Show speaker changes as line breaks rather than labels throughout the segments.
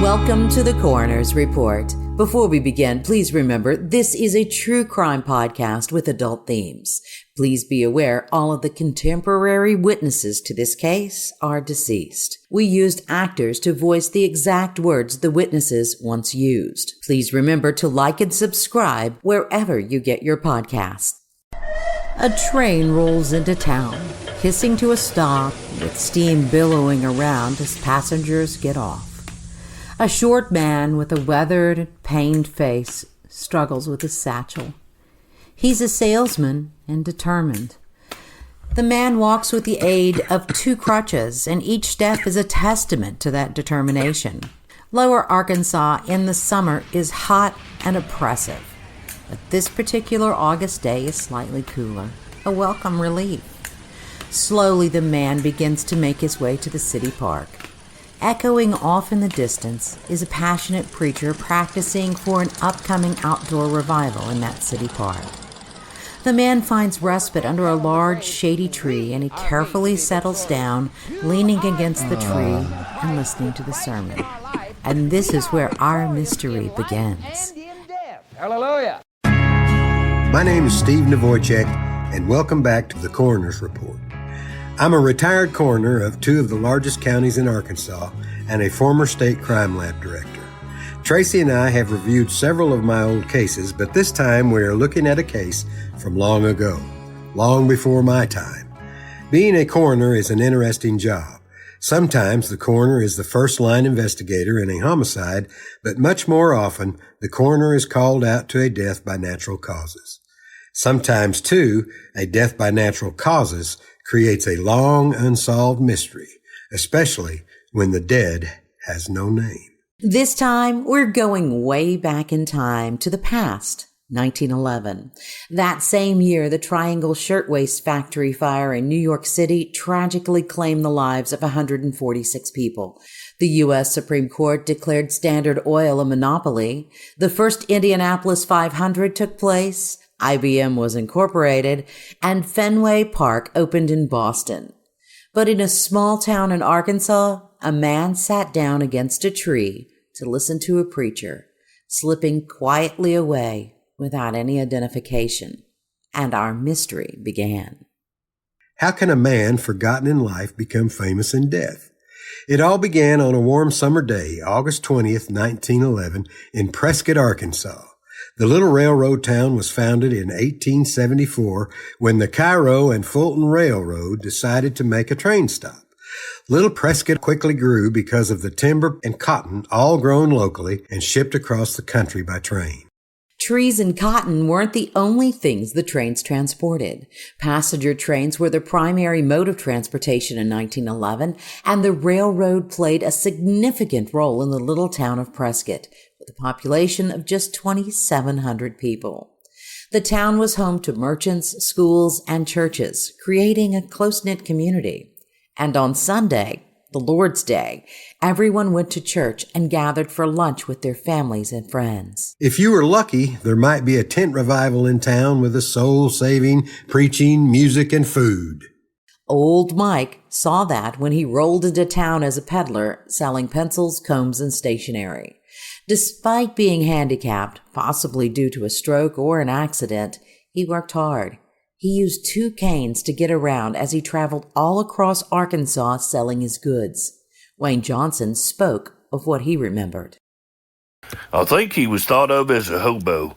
Welcome to the Coroner's Report. Before we begin, please remember this is a true crime podcast with adult themes. Please be aware all of the contemporary witnesses to this case are deceased. We used actors to voice the exact words the witnesses once used. Please remember to like and subscribe wherever you get your podcasts. A train rolls into town, hissing to a stop with steam billowing around as passengers get off. A short man with a weathered, pained face struggles with his satchel. He's a salesman and determined. The man walks with the aid of 2 crutches, and each step is a testament to that determination. Lower Arkansas in the summer is hot and oppressive, but this particular August day is slightly cooler, a welcome relief. Slowly the man begins to make his way to the city park. Echoing off in the distance is a passionate preacher practicing for an upcoming outdoor revival in that city park. The man finds respite under a large, shady tree, and he carefully settles down, leaning against the tree and listening to the sermon. And this is where our mystery begins.
Hallelujah.
My name is Steve Navoychek, and welcome back to the Coroner's Report. I'm a retired coroner of 2 of the largest counties in Arkansas and a former state crime lab director. Tracy and I have reviewed several of my old cases, but this time we are looking at a case from long ago, long before my time. Being a coroner is an interesting job. Sometimes the coroner is the first-line investigator in a homicide, but much more often the coroner is called out to a death by natural causes. Sometimes, too, a death by natural causes creates a long unsolved mystery, especially when the dead has no name.
This time, we're going way back in time to the past, 1911. That same year, the Triangle Shirtwaist Factory fire in New York City tragically claimed the lives of 146 people. The U.S. Supreme Court declared Standard Oil a monopoly. The first Indianapolis 500 took place. IBM was incorporated, and Fenway Park opened in Boston. But in a small town in Arkansas, a man sat down against a tree to listen to a preacher, slipping quietly away without any identification. And our mystery began.
How can a man forgotten in life become famous in death? It all began on a warm summer day, August 20th, 1911, in Prescott, Arkansas. The little railroad town was founded in 1874 when the Cairo and Fulton Railroad decided to make a train stop. Little Prescott quickly grew because of the timber and cotton all grown locally and shipped across the country by train.
Trees and cotton weren't the only things the trains transported. Passenger trains were the primary mode of transportation in 1911, and the railroad played a significant role in the little town of Prescott, with a population of just 2,700 people. The town was home to merchants, schools, and churches, creating a close-knit community. And on Sunday, the Lord's Day, everyone went to church and gathered for lunch with their families and friends.
If you were lucky, there might be a tent revival in town with a soul-saving, preaching, music, and food.
Old Mike saw that when he rolled into town as a peddler selling pencils, combs, and stationery. Despite being handicapped, possibly due to a stroke or an accident, he worked hard. He used 2 canes to get around as he traveled all across Arkansas selling his goods. Wayne Johnson spoke of what he remembered.
I think he was thought of as a hobo.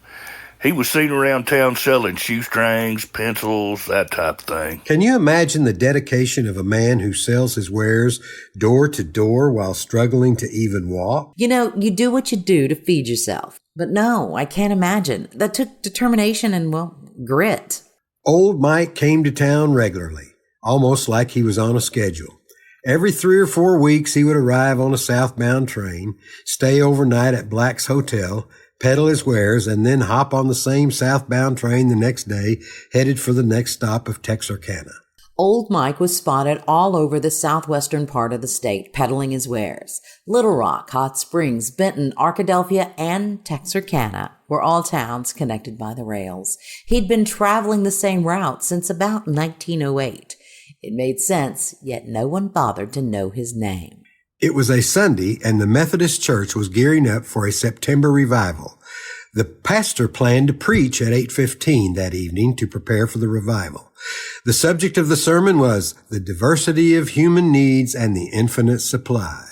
He was seen around town selling shoestrings, pencils, that type of thing.
Can you imagine the dedication of a man who sells his wares door to door while struggling to even walk?
You know, you do what you do to feed yourself. But no, I can't imagine. That took determination and, grit.
Old Mike came to town regularly, almost like he was on a schedule. Every 3 or 4 weeks, he would arrive on a southbound train, stay overnight at Black's Hotel, peddle his wares, and then hop on the same southbound train the next day, headed for the next stop of Texarkana.
Old Mike was spotted all over the southwestern part of the state, peddling his wares. Little Rock, Hot Springs, Benton, Arkadelphia, and Texarkana were all towns connected by the rails. He'd been traveling the same route since about 1908. It made sense, yet no one bothered to know his name.
It was a Sunday, and the Methodist Church was gearing up for a September revival. The pastor planned to preach at 8:15 that evening to prepare for the revival. The subject of the sermon was the diversity of human needs and the infinite supply.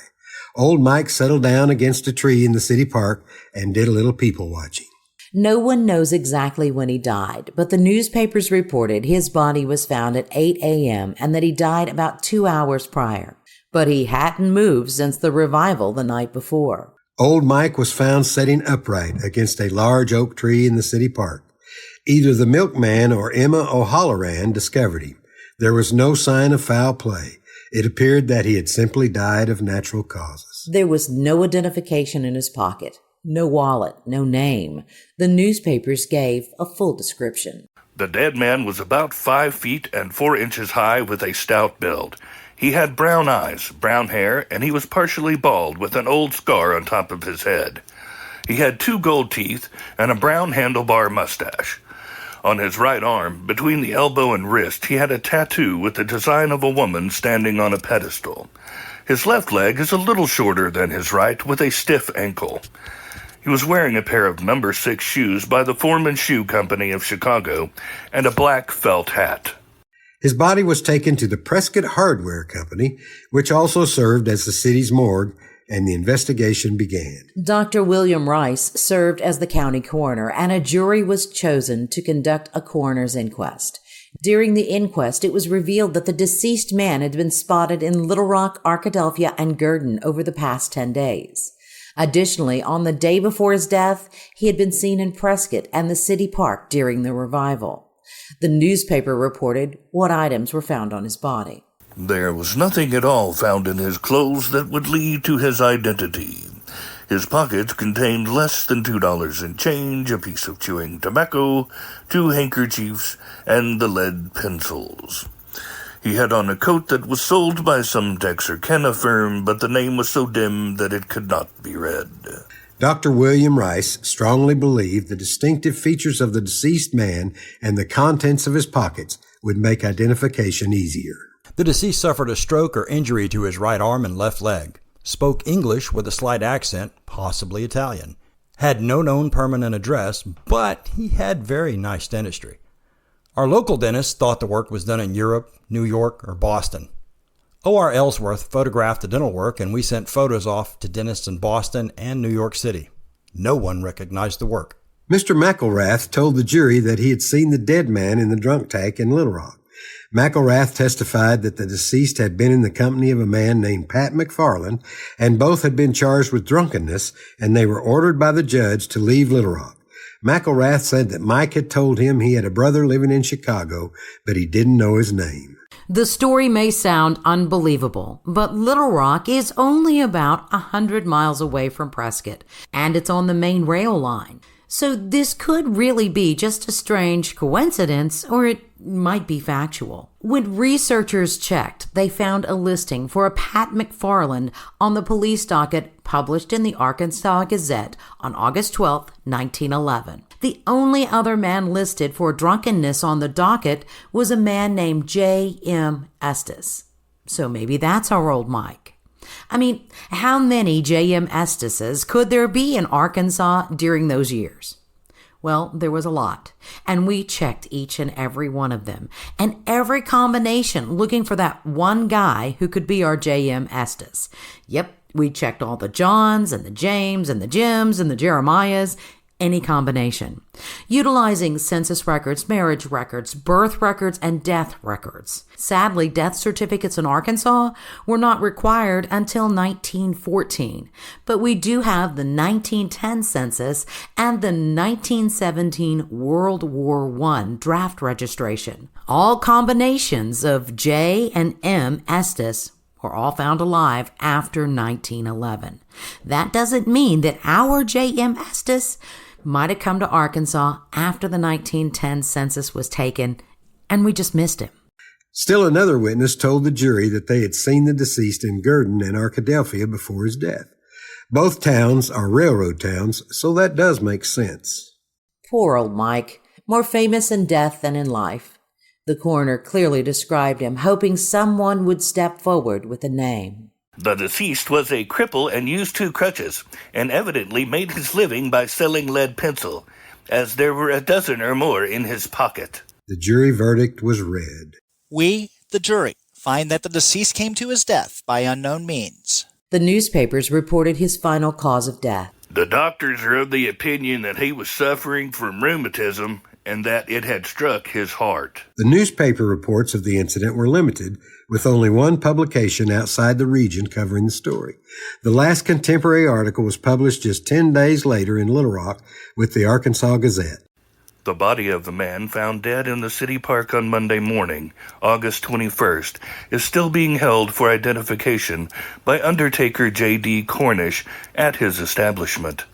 Old Mike settled down against a tree in the city park and did a little people watching.
No one knows exactly when he died, but the newspapers reported his body was found at 8 a.m. and that he died about 2 hours prior. But he hadn't moved since the revival the night before.
Old Mike was found sitting upright against a large oak tree in the city park. Either the milkman or Emma O'Halloran discovered him. There was no sign of foul play. It appeared that he had simply died of natural causes.
There was no identification in his pocket, no wallet, no name. The newspapers gave a full description.
The dead man was about 5 feet and 4 inches high with a stout build. He had brown eyes, brown hair, and he was partially bald with an old scar on top of his head. He had 2 gold teeth and a brown handlebar mustache. On his right arm, between the elbow and wrist, he had a tattoo with the design of a woman standing on a pedestal. His left leg is a little shorter than his right, with a stiff ankle. He was wearing a pair of number 6 shoes by the Foreman Shoe Company of Chicago and a black felt hat.
His body was taken to the Prescott Hardware Company, which also served as the city's morgue, and the investigation began.
Dr. William Rice served as the county coroner, and a jury was chosen to conduct a coroner's inquest. During the inquest, it was revealed that the deceased man had been spotted in Little Rock, Arkadelphia, and Gurdon over the past 10 days. Additionally, on the day before his death, he had been seen in Prescott and the city park during the revival. The newspaper reported what items were found on his body.
There was nothing at all found in his clothes that would lead to his identity. His pockets contained less than $2 in change, a piece of chewing tobacco, 2 handkerchiefs, and the lead pencils. He had on a coat that was sold by some Texarkana firm, but the name was so dim that it could not be read.
Dr. William Rice strongly believed the distinctive features of the deceased man and the contents of his pockets would make identification easier.
The deceased suffered a stroke or injury to his right arm and left leg, spoke English with a slight accent, possibly Italian, had no known permanent address, but he had very nice dentistry. Our local dentist thought the work was done in Europe, New York, or Boston. O.R. Ellsworth photographed the dental work, and we sent photos off to dentists in Boston and New York City. No one recognized the work.
Mr. McElrath told the jury that he had seen the dead man in the drunk tank in Little Rock. McElrath testified that the deceased had been in the company of a man named Pat McFarland, and both had been charged with drunkenness, and they were ordered by the judge to leave Little Rock. McElrath said that Mike had told him he had a brother living in Chicago, but he didn't know his name.
The story may sound unbelievable, but Little Rock is only about 100 miles away from Prescott, and it's on the main rail line. So this could really be just a strange coincidence, or it might be factual. When researchers checked, they found a listing for a Pat McFarland on the police docket published in the Arkansas Gazette on August 12, 1911. The only other man listed for drunkenness on the docket was a man named J.M. Estes. So maybe that's our old Mike. I mean, how many J.M. Esteses could there be in Arkansas during those years? Well, there was a lot, and we checked each and every one of them, and every combination looking for that one guy who could be our J.M. Estes. Yep, we checked all the Johns and the James and the Jims and the Jeremiahs, any combination, utilizing census records, marriage records, birth records, and death records. Sadly, death certificates in Arkansas were not required until 1914, but we do have the 1910 census and the 1917 World War I draft registration. All combinations of J and M Estes were all found alive after 1911. That doesn't mean that our J.M. Estes might have come to Arkansas after the 1910 census was taken, and we just missed him.
Still another witness told the jury that they had seen the deceased in Gurdon and Arkadelphia before his death. Both towns are railroad towns, so that does make sense.
Poor old Mike, more famous in death than in life. The coroner clearly described him, hoping someone would step forward with a name.
The deceased was a cripple and used 2 crutches, and evidently made his living by selling lead pencil, as there were a dozen or more in his pocket.
The jury verdict was read.
We, the jury, find that the deceased came to his death by unknown means.
The newspapers reported his final cause of death.
The doctors are of the opinion that he was suffering from rheumatism and that it had struck his heart.
The newspaper reports of the incident were limited, with only one publication outside the region covering the story. The last contemporary article was published just 10 days later in Little Rock with the Arkansas Gazette.
The body of the man found dead in the city park on Monday morning, August 21st, is still being held for identification by Undertaker J.D. Cornish at his establishment.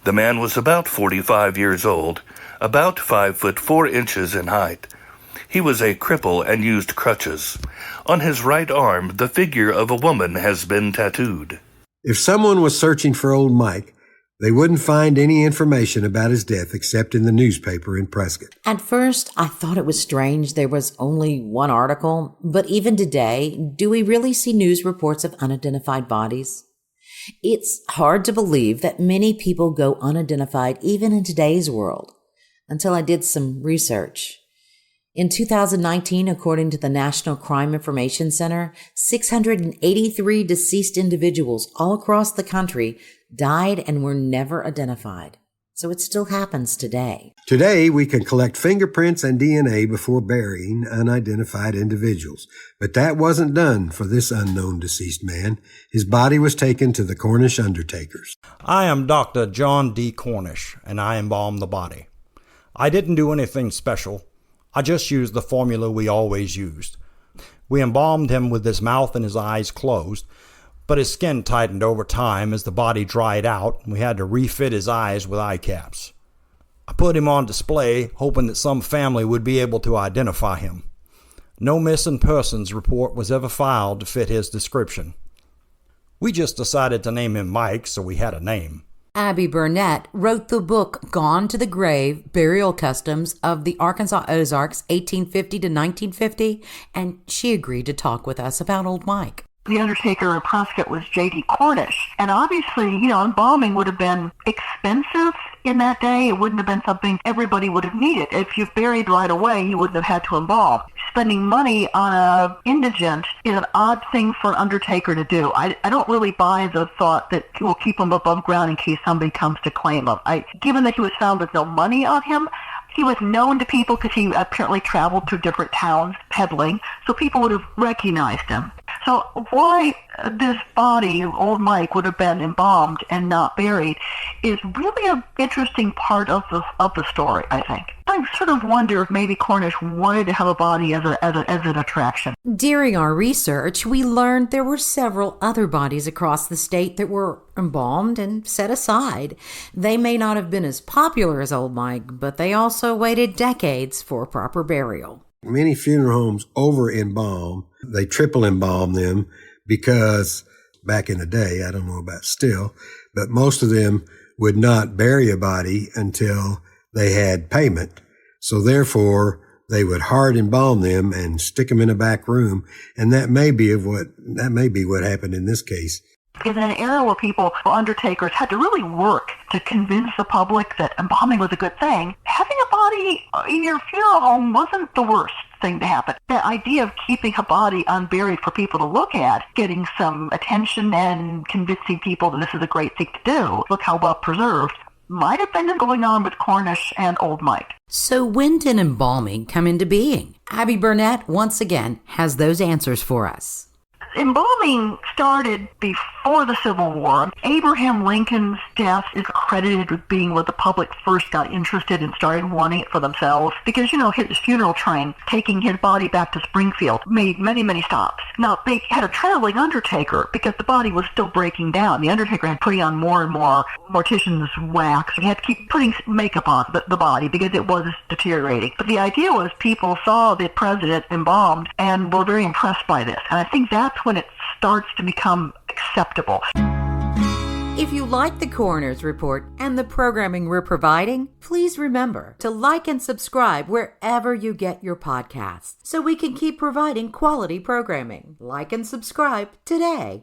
The man was about 45 years old, about 5 foot 4 inches in height. He was a cripple and used crutches. On his right arm, the figure of a woman has been tattooed.
If someone was searching for old Mike, they wouldn't find any information about his death except in the newspaper in Prescott.
At first, I thought it was strange there was only one article, but even today, do we really see news reports of unidentified bodies? It's hard to believe that many people go unidentified even in today's world, until I did some research. In 2019, according to the National Crime Information Center, 683 deceased individuals all across the country died and were never identified. So it still happens today.
Today, we can collect fingerprints and DNA before burying unidentified individuals. But that wasn't done for this unknown deceased man. His body was taken to the Cornish undertakers.
I am Dr. John D. Cornish, and I embalmed the body. I didn't do anything special. I just used the formula we always used. We embalmed him with his mouth and his eyes closed, but his skin tightened over time as the body dried out, and we had to refit his eyes with eye caps. I put him on display, hoping that some family would be able to identify him. No missing persons report was ever filed to fit his description. We just decided to name him Mike, so we had a name.
Abby Burnett wrote the book Gone to the Grave, Burial Customs of the Arkansas Ozarks, 1850 to 1950, and she agreed to talk with us about old Mike.
The undertaker in Prescott was J.D. Cornish, and obviously, embalming would have been expensive in that day. It wouldn't have been something everybody would have needed. If you've buried right away, you wouldn't have had to embalm. Spending money on an indigent is an odd thing for an undertaker to do. I don't really buy the thought that we'll keep him above ground in case somebody comes to claim him. Given that he was found with no money on him, he was known to people because he apparently traveled through different towns peddling, so people would have recognized him. So why this body of old Mike would have been embalmed and not buried is really an interesting part of the story, I think. I sort of wonder if maybe Cornish wanted to have a body as an attraction.
During our research, we learned there were several other bodies across the state that were embalmed and set aside. They may not have been as popular as old Mike, but they also waited decades for proper burial.
Many funeral homes over-embalm. They triple-embalm them because back in the day, I don't know about still, but most of them would not bury a body until they had payment. So therefore, they would hard embalm them and stick them in a back room. And that may be what happened in this case.
In an era where undertakers had to really work to convince the public that embalming was a good thing, having a body in your funeral home wasn't the worst thing to happen. The idea of keeping a body unburied for people to look at, getting some attention and convincing people that this is a great thing to do, look how well preserved, might have been going on with Cornish and old Mike.
So when did embalming come into being? Abby Burnett, once again, has those answers for us.
Embalming started before the Civil War. Abraham Lincoln's death is credited with being where the public first got interested and started wanting it for themselves. Because, his funeral train, taking his body back to Springfield, made many, many stops. Now, they had a traveling undertaker because the body was still breaking down. The undertaker had putting on more and more mortician's wax. He had to keep putting makeup on the body because it was deteriorating. But the idea was people saw the president embalmed and were very impressed by this. And I think that's when it starts to become acceptable.
If you like the Coroner's Report and the programming we're providing, please remember to like and subscribe wherever you get your podcasts so we can keep providing quality programming. Like and subscribe today.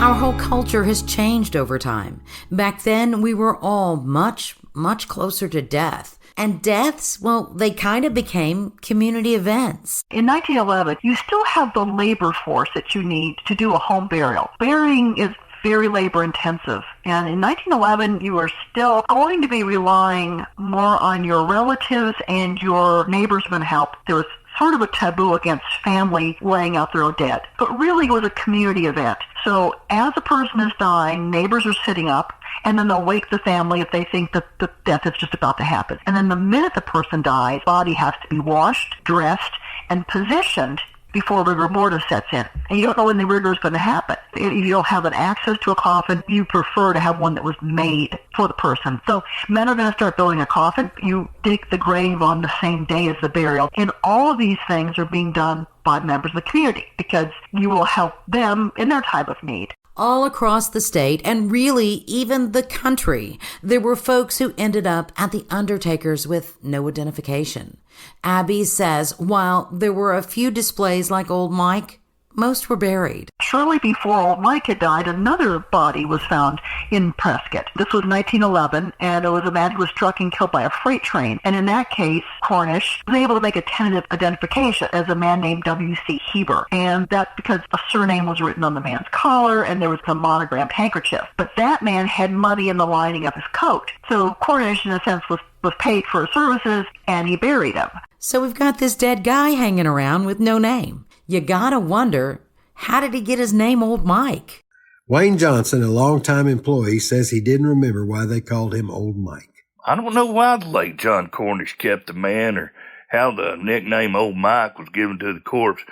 Our whole culture has changed over time. Back then, we were all much, much closer to death. And deaths, well, they kind of became community events.
In 1911, you still have the labor force that you need to do a home burial. Burying is very labor intensive. And in 1911, you are still going to be relying more on your relatives and your neighbors going to help. There was sort of a taboo against family laying out their own dead. But really it was a community event. So as a person is dying, neighbors are sitting up, and then they'll wake the family if they think that the death is just about to happen. And then the minute the person dies, body has to be washed, dressed, and positioned before rigor mortis sets in. And you don't know when the rigor is going to happen. If you don't have an access to a coffin, you prefer to have one that was made for the person. So men are going to start building a coffin. You dig the grave on the same day as the burial. And all of these things are being done by members of the community because you will help them in their time of need.
All across the state, and really even the country, there were folks who ended up at the undertakers with no identification. Abby says while there were a few displays like Old Mike, most were buried.
Shortly before Old Mike had died, another body was found in Prescott. This was 1911, and it was a man who was struck and killed by a freight train. And in that case, Cornish was able to make a tentative identification as a man named W.C. Heber. And that's because a surname was written on the man's collar, and there was a monogrammed handkerchief. But that man had muddy in the lining of his coat. So Cornish, in a sense, was paid for his services, and he buried him.
So we've got this dead guy hanging around with no name. You gotta wonder, how did he get his name Old Mike?
Wayne Johnson, a longtime employee, says he didn't remember why they called him Old Mike.
I don't know why the late John Cornish kept the man or how the nickname Old Mike was given to the corpse.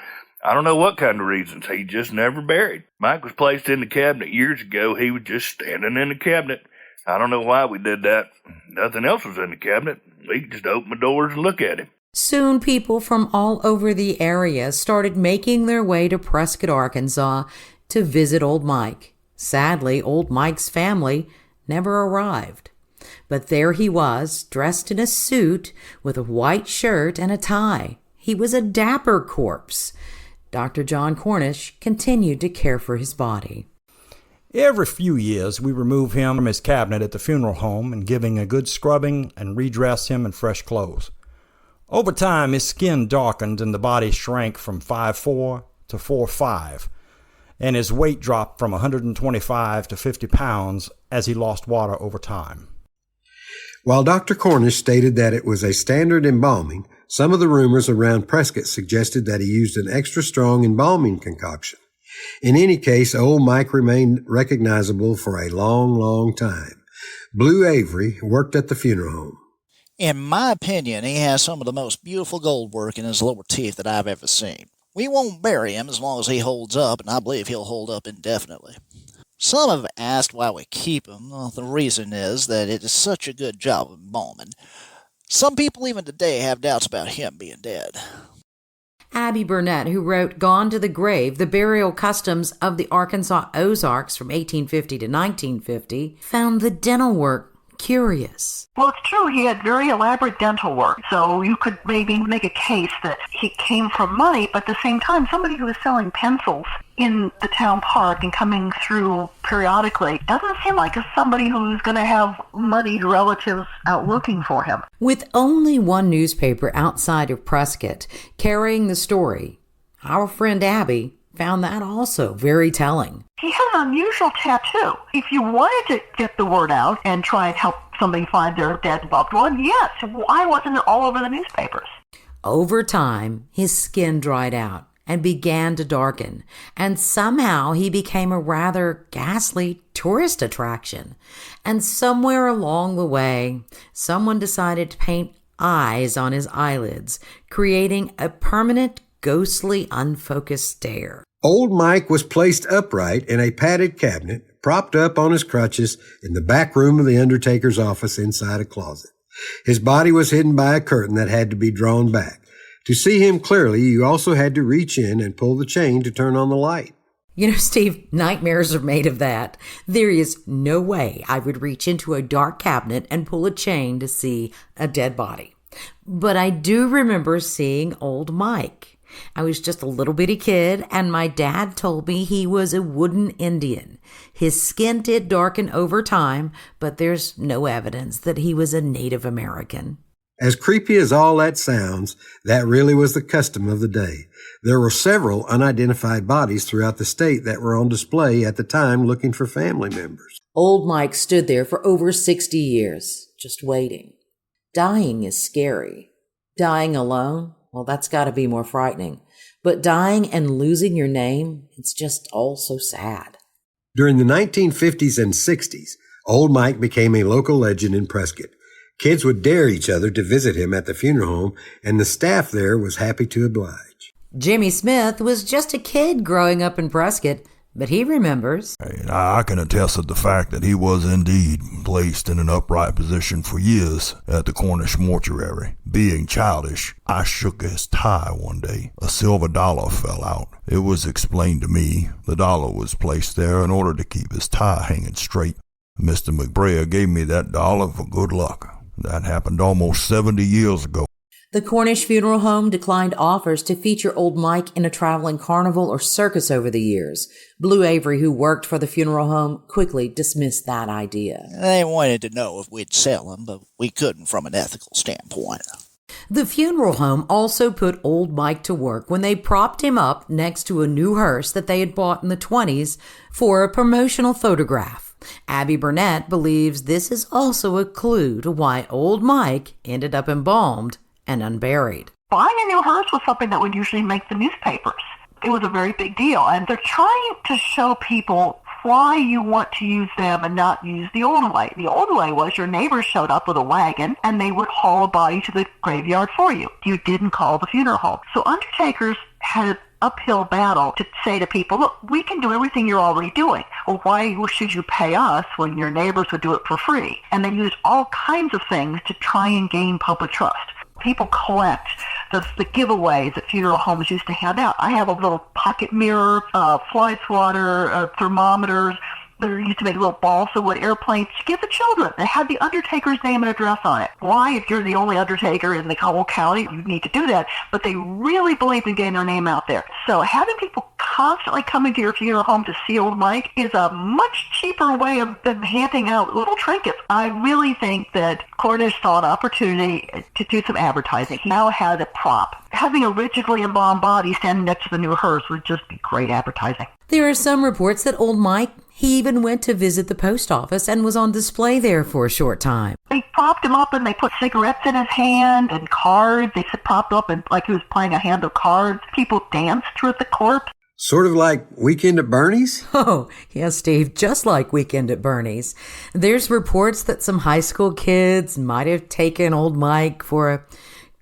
I don't know what kind of reasons. He just never buried. Mike was placed in the cabinet years ago. He was just standing in the cabinet. I don't know why we did that. Nothing else was in the cabinet. We could just open the doors and look at him.
Soon people from all over the area started making their way to Prescott, Arkansas to visit Old Mike. Sadly, Old Mike's family never arrived. But there he was, dressed in a suit with a white shirt and a tie. He was a dapper corpse. Dr. John Cornish continued to care for his body.
Every few years, we remove him from his cabinet at the funeral home and giving a good scrubbing and redress him in fresh clothes. Over time, his skin darkened and the body shrank from 5'4" to 4'5", and his weight dropped from 125 to 50 pounds as he lost water over time.
While Dr. Cornish stated that it was a standard embalming, some of the rumors around Prescott suggested that he used an extra strong embalming concoction. In any case, Old Mike remained recognizable for a long, long time. Blue Avery worked at the funeral home.
In my opinion, he has some of the most beautiful gold work in his lower teeth that I've ever seen. We won't bury him as long as he holds up, and I believe he'll hold up indefinitely. Some have asked why we keep him. Well, the reason is that it is such a good job of embalming. Some people even today have doubts about him being dead.
Abby Burnett, who wrote Gone to the Grave, The Burial Customs of the Arkansas Ozarks from 1850 to 1950, found the dental work curious.
Well, it's true. He had very elaborate dental work. So you could maybe make a case that he came from money, but at the same time, somebody who was selling pencils in the town park and coming through periodically doesn't seem like somebody who's going to have moneyed relatives out looking for him.
With only one newspaper outside of Prescott carrying the story, our friend Abby found that also very telling.
He has an unusual tattoo. If you wanted to get the word out and try and help somebody find their dead loved one, yes. Why wasn't it all over the newspapers?
Over time, his skin dried out and began to darken, and somehow he became a rather ghastly tourist attraction. And somewhere along the way, someone decided to paint eyes on his eyelids, creating a permanent, ghostly, unfocused stare.
Old Mike was placed upright in a padded cabinet, propped up on his crutches in the back room of the undertaker's office inside a closet. His body was hidden by a curtain that had to be drawn back. To see him clearly, you also had to reach in and pull the chain to turn on the light.
You know, Steve, nightmares are made of that. There is no way I would reach into a dark cabinet and pull a chain to see a dead body. But I do remember seeing Old Mike. I was just a little bitty kid, and my dad told me he was a wooden Indian. His skin did darken over time, but there's no evidence that he was a Native American.
As creepy as all that sounds, that really was the custom of the day. There were several unidentified bodies throughout the state that were on display at the time looking for family members.
Old Mike stood there for over 60 years, just waiting. Dying is scary. Dying alone? Well, that's got to be more frightening. But dying and losing your name, it's just all so sad.
During the 1950s and 60s, Old Mike became a local legend in Prescott. Kids would dare each other to visit him at the funeral home, and the staff there was happy to oblige.
Jimmy Smith was just a kid growing up in Prescott, but he remembers.
I can attest to the fact that he was indeed placed in an upright position for years at the Cornish mortuary. Being childish, I shook his tie one day. A silver dollar fell out. It was explained to me the dollar was placed there in order to keep his tie hanging straight. Mr. McBrayer gave me that dollar for good luck. That happened almost 70 years ago.
The Cornish Funeral Home declined offers to feature Old Mike in a traveling carnival or circus over the years. Blue Avery, who worked for the funeral home, quickly dismissed that idea.
They wanted to know if we'd sell him, but we couldn't from an ethical standpoint.
The funeral home also put Old Mike to work when they propped him up next to a new hearse that they had bought in the 20s for a promotional photograph. Abby Burnett believes this is also a clue to why Old Mike ended up embalmed and unburied.
Buying a new hearse was something that would usually make the newspapers. It was a very big deal, and they're trying to show people why you want to use them and not use the old way. The old way was your neighbors showed up with a wagon and they would haul a body to the graveyard for you. You didn't call the funeral home. So undertakers had an uphill battle to say to people, look, we can do everything you're already doing. Well, why should you pay us when your neighbors would do it for free? And they used all kinds of things to try and gain public trust. People collect the giveaways that funeral homes used to hand out. I have a little pocket mirror, fly swatter, thermometers. There used to make little balsa wood airplanes to give the children. They had the undertaker's name and address on it. Why, if you're the only undertaker in the whole county, you need to do that. But they really believed in getting their name out there. So having people constantly coming to your funeral home to see Old Mike is a much cheaper way than handing out little trinkets. I really think that Cornish saw an opportunity to do some advertising. He now had a prop. Having a rigidly embalmed body standing next to the new hearse would just be great advertising.
There are some reports that Old Mike, he even went to visit the post office and was on display there for a short time.
They propped him up and they put cigarettes in his hand and cards. They propped up and like he was playing a hand of cards. People danced with the corpse.
Sort of like Weekend at Bernie's?
Oh, yes, Steve, just like Weekend at Bernie's. There's reports that some high school kids might have taken Old Mike for a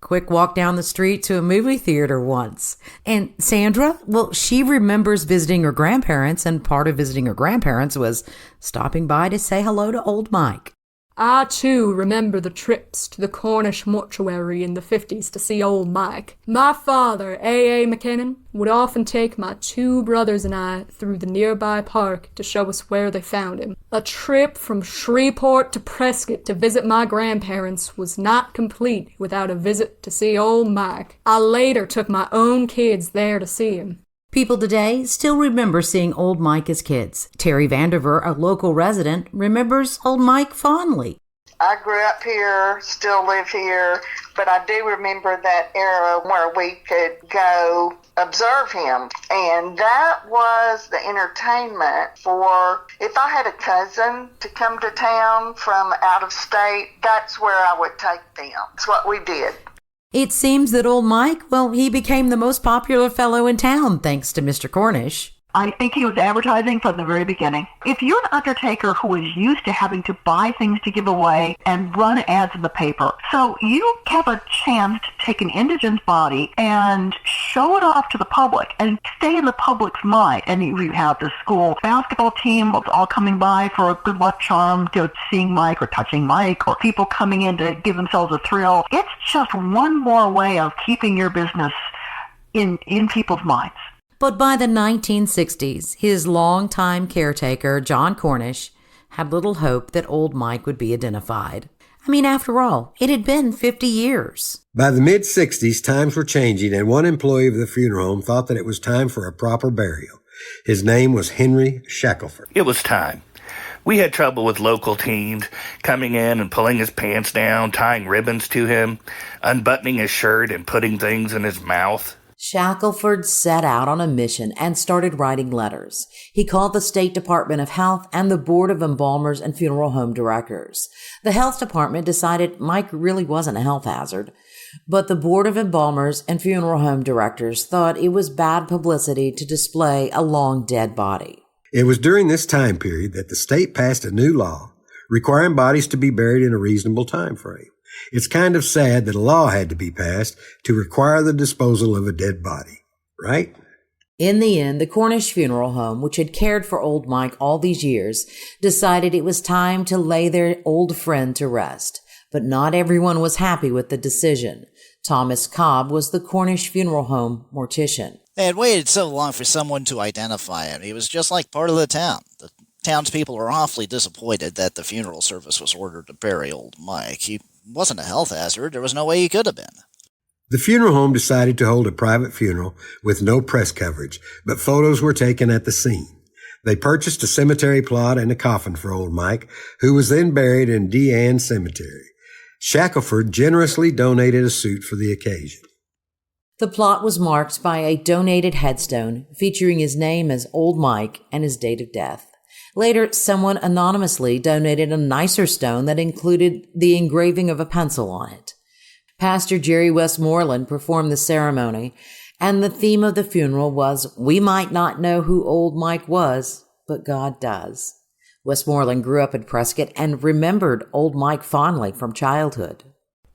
quick walk down the street to a movie theater once. And Sandra, well, she remembers visiting her grandparents, and part of visiting her grandparents was stopping by to say hello to Old Mike.
I, too, remember the trips to the Cornish mortuary in the 50s to see Old Mike. My father, A.A. McKinnon, would often take my two brothers and I through the nearby park to show us where they found him. A trip from Shreveport to Prescott to visit my grandparents was not complete without a visit to see Old Mike. I later took my own kids there to see him.
People today still remember seeing Old Mike as kids. Terry Vandiver, a local resident, remembers Old Mike fondly.
I grew up here, still live here, but I do remember that era where we could go observe him. And that was the entertainment for, if I had a cousin to come to town from out of state, that's where I would take them. That's what we did.
It seems that Old Mike, well, he became the most popular fellow in town thanks to Mr. Cornish.
I think he was advertising from the very beginning. If you're an undertaker who is used to having to buy things to give away and run ads in the paper, so you have a chance to take an indigent body and show it off to the public and stay in the public's mind. And you have the school basketball team all coming by for a good luck charm, to seeing Mike or touching Mike, or people coming in to give themselves a thrill. It's just one more way of keeping your business in people's minds.
But by the 1960s, his longtime caretaker, John Cornish, had little hope that Old Mike would be identified. I mean, after all, it had been 50 years.
By the mid-60s, times were changing, and one employee of the funeral home thought that it was time for a proper burial. His name was Henry Shackelford.
It was time. We had trouble with local teens coming in and pulling his pants down, tying ribbons to him, unbuttoning his shirt and putting things in his mouth.
Shackelford set out on a mission and started writing letters. He called the State Department of Health and the Board of Embalmers and Funeral Home Directors. The Health Department decided Mike really wasn't a health hazard, but the Board of Embalmers and Funeral Home Directors thought it was bad publicity to display a long dead body.
It was during this time period that the state passed a new law requiring bodies to be buried in a reasonable time frame. It's kind of sad that a law had to be passed to require the disposal of a dead body, right?
In the end, the Cornish Funeral Home, which had cared for old Mike all these years, decided it was time to lay their old friend to rest. But not everyone was happy with the decision. Thomas Cobb was the Cornish Funeral Home mortician.
They had waited so long for someone to identify him. He was just like part of the town. The townspeople were awfully disappointed that the funeral service was ordered to bury old Mike. He wasn't a health hazard. There was no way he could have been.
The funeral home decided to hold a private funeral with no press coverage, but photos were taken at the scene. They purchased a cemetery plot and a coffin for old Mike, who was then buried in Deanne Cemetery. Shackelford generously donated a suit for the occasion.
The plot was marked by a donated headstone featuring his name as Old Mike and his date of death. Later, someone anonymously donated a nicer stone that included the engraving of a pencil on it. Pastor Jerry Westmoreland performed the ceremony, and the theme of the funeral was, "We might not know who old Mike was, but God does." Westmoreland grew up in Prescott and remembered old Mike fondly from childhood.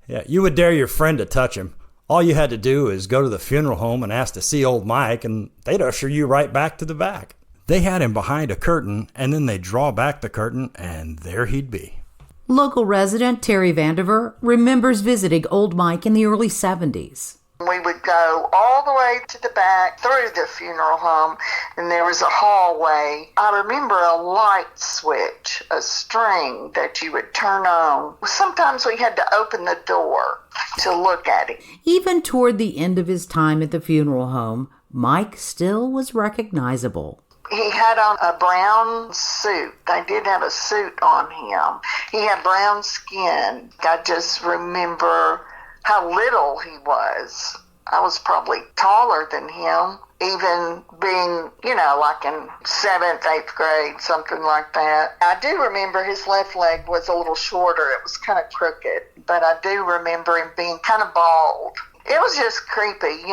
Yeah, you would dare your friend to touch him. All you had to do is go to the funeral home and ask to see old Mike, and they'd usher you right back to the back. They had him behind a curtain, and then they'd draw back the curtain, and there he'd be.
Local resident Terry Vandiver remembers visiting old Mike in the early 70s.
We would go all the way to the back through the funeral home, and there was a hallway. I remember a light switch, a string that you would turn on. Sometimes we had to open the door to look at him.
Even toward the end of his time at the funeral home, Mike still was recognizable.
He had on a brown suit. They did have a suit on him. He had brown skin. I just remember how little he was. I was probably taller than him, even being, like in 7th, 8th grade, something like that. I do remember his left leg was a little shorter. It was kind of crooked, but I do remember him being kind of bald. It was just creepy,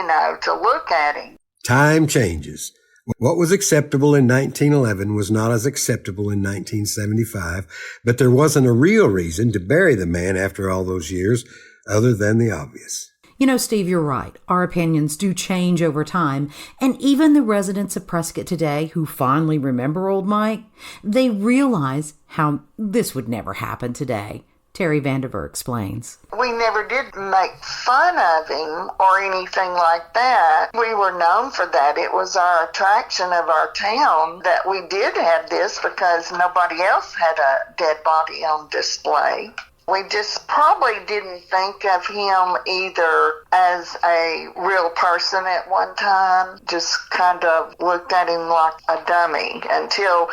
to look at him.
Time changes. What was acceptable in 1911 was not as acceptable in 1975, but there wasn't a real reason to bury the man after all those years, other than the obvious.
Steve, you're right. Our opinions do change over time, and even the residents of Prescott today who fondly remember old Mike, they realize how this would never happen today. Terry Vandiver explains.
We never did make fun of him or anything like that. We were known for that. It was our attraction of our town that we did have this because nobody else had a dead body on display. We just probably didn't think of him either as a real person at one time, just kind of looked at him like a dummy until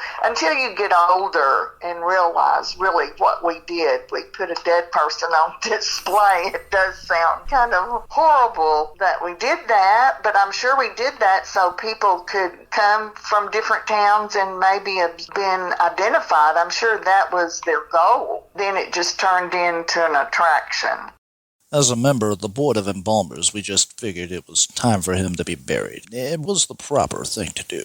you get older and realize really what we did. We put a dead person on display. It does sound kind of horrible that we did that, but I'm sure we did that so people could come from different towns and maybe have been identified. I'm sure that was their goal. Then it just turned into an attraction.
As a member of the Board of Embalmers, we just figured it was time for him to be buried. It was the proper thing to do.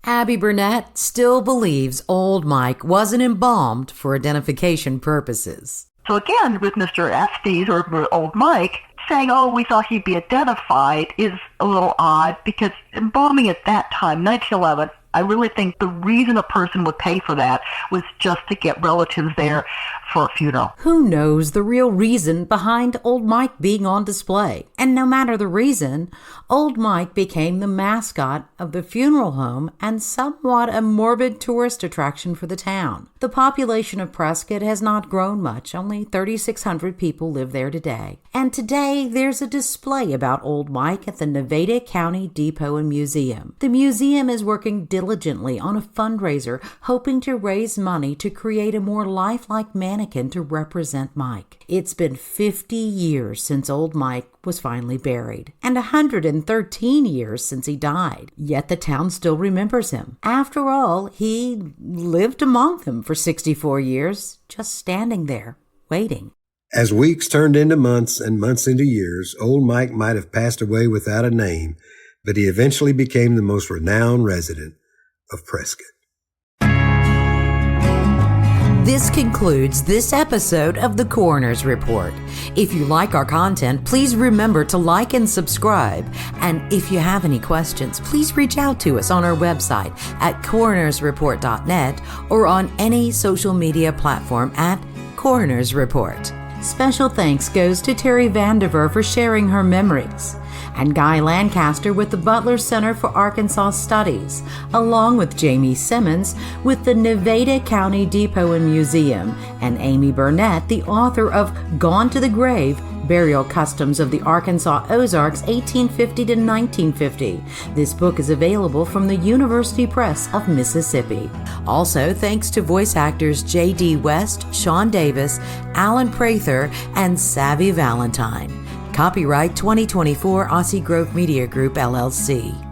Abby Burnett still believes old Mike wasn't embalmed for identification purposes.
So again, with Mr. Estes or old Mike, saying, we thought he'd be identified is a little odd because embalming at that time, 1911, I really think the reason a person would pay for that was just to get relatives there for a funeral.
Who knows the real reason behind Old Mike being on display? And no matter the reason, Old Mike became the mascot of the funeral home and somewhat a morbid tourist attraction for the town. The population of Prescott has not grown much. Only 3,600 people live there today. And today there's a display about Old Mike at the Nevada County Depot and Museum. The museum is working diligently on a fundraiser hoping to raise money to create a more lifelike mannequin to represent Mike. It's been 50 years since Old Mike was finally buried, and 113 years since he died. Yet the town still remembers him. After all, he lived among them for 64 years, just standing there, waiting.
As weeks turned into months and months into years, Old Mike might have passed away without a name, but he eventually became the most renowned resident of Prescott.
This concludes this episode of the Coroner's Report. If you like our content, please remember to like and subscribe. And if you have any questions, please reach out to us on our website at coronersreport.net or on any social media platform at Coroner's Report.
Special thanks goes to Terry Vandiver for sharing her memories, and Guy Lancaster with the Butler Center for Arkansas Studies, along with Jamie Simmons with the Nevada County Depot and Museum, and Amy Burnett, the author of Gone to the Grave, Burial Customs of the Arkansas Ozarks 1850 to 1950. This book is available from the University Press of Mississippi.
Also, thanks to voice actors J.D. West, Sean Davis, Alan Prather, and Savvy Valentine. Copyright 2024 Aussie Grove Media Group, LLC.